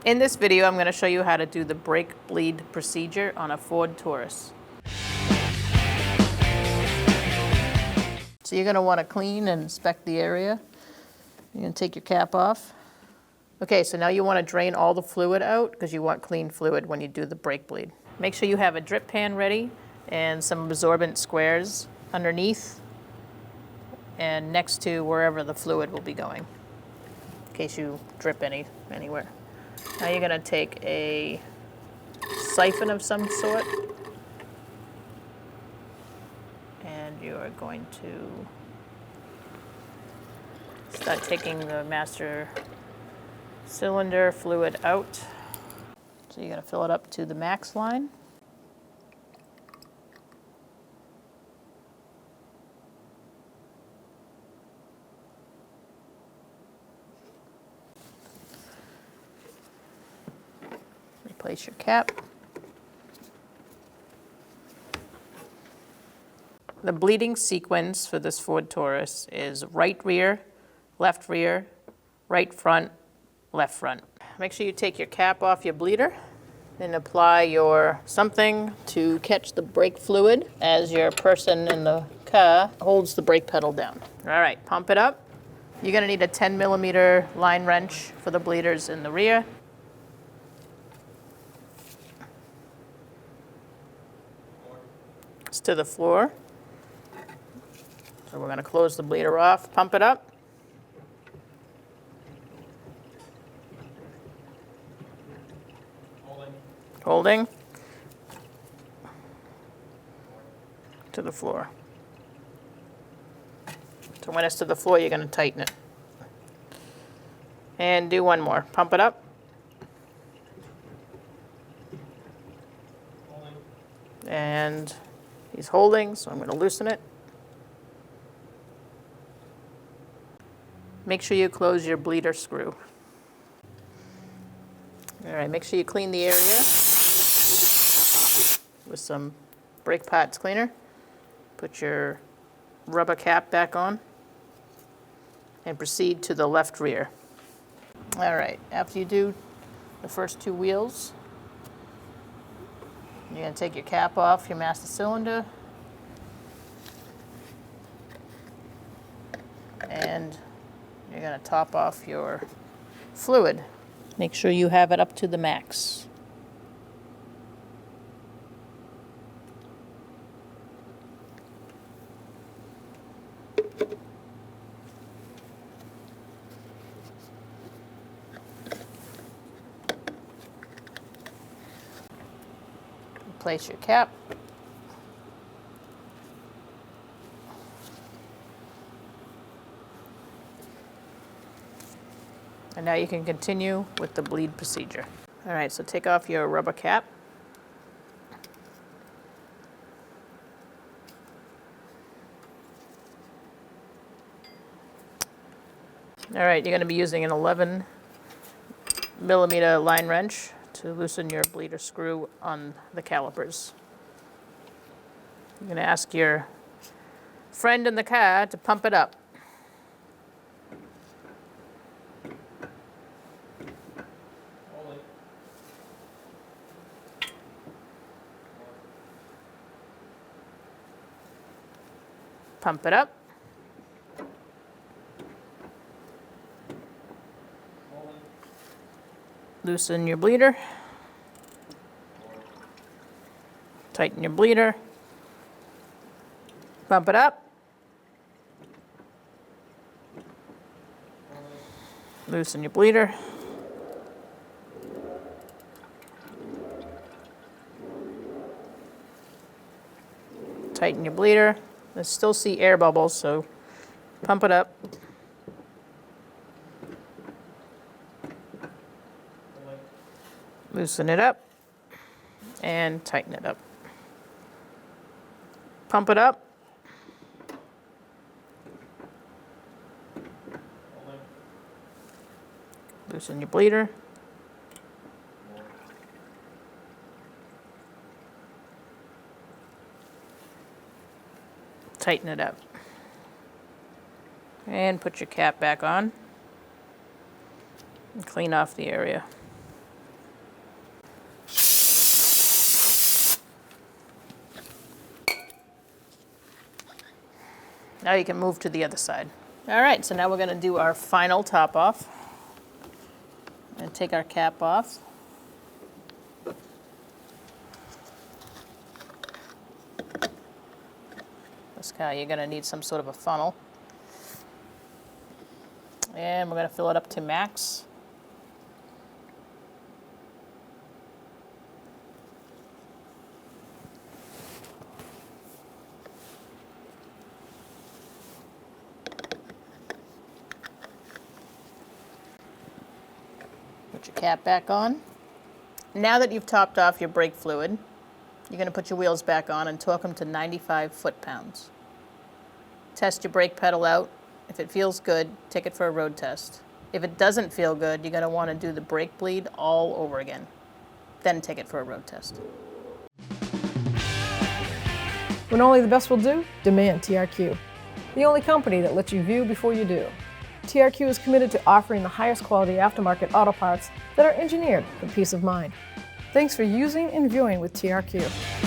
In this video, I'm going to show you how to do the brake bleed procedure on a Ford Taurus. So you're going to want to clean and inspect the area. You're going to take your cap off. Okay, so now you want to drain all the fluid out because you want clean fluid when you do the brake bleed. Make sure you have a drip pan ready and some absorbent squares underneath and next to wherever the fluid will be going, in case you drip anywhere. Now you're going to take a siphon of some sort, and you are going to start taking the master cylinder fluid out. So you're going to fill it up to the max line. Replace your cap. The bleeding sequence for this Ford Taurus is right rear, right front, left front. Make sure you take your cap off your bleeder, then apply your something to catch the brake fluid as your person in the car holds the brake pedal down. All right, pump it up. You're gonna need a 10mm line wrench for the bleeders in the rear. It's to the floor. So we're going to close the bleeder off, pump it up. Holding. To the floor. So when it's to the floor, you're going to tighten it. And do one more. Pump it up. And he's holding, so I'm going to loosen it. Make sure you close your bleeder screw. All right, make sure you clean the area with some brake parts cleaner. Put your rubber cap back on and proceed to the left rear. All right, after you do the first two wheels, you're going to take your cap off your master cylinder and you're going to top off your fluid. Make sure you have it up to the max. Place your cap. And now you can continue with the bleed procedure. All right, so take off your rubber cap. All right, you're going to be using an 11mm line wrench to loosen your bleeder screw on the calipers. You're going to ask your friend in the car to pump it up. Pump it up. Loosen your bleeder. Tighten your bleeder. Pump it up. Loosen your bleeder. Tighten your bleeder. I still see air bubbles, so pump it up. Loosen it up and tighten it up. Pump it up. Loosen your bleeder. Tighten it up. And put your cap back on. And clean off the area. Now you can move to the other side. All right, so now we're going to do our final top off. And take our cap off. This guy, you're going to need some sort of a funnel. And we're going to fill it up to max. Put your cap back on. Now that you've topped off your brake fluid, you're going to put your wheels back on and torque them to 95 foot-pounds. Test your brake pedal out. If it feels good, take it for a road test. If it doesn't feel good, you're going to want to do the brake bleed all over again. Then take it for a road test. When only the best will do, demand TRQ. The only company that lets you view before you do. TRQ is committed to offering the highest quality aftermarket auto parts that are engineered for peace of mind. Thanks for using and viewing with TRQ.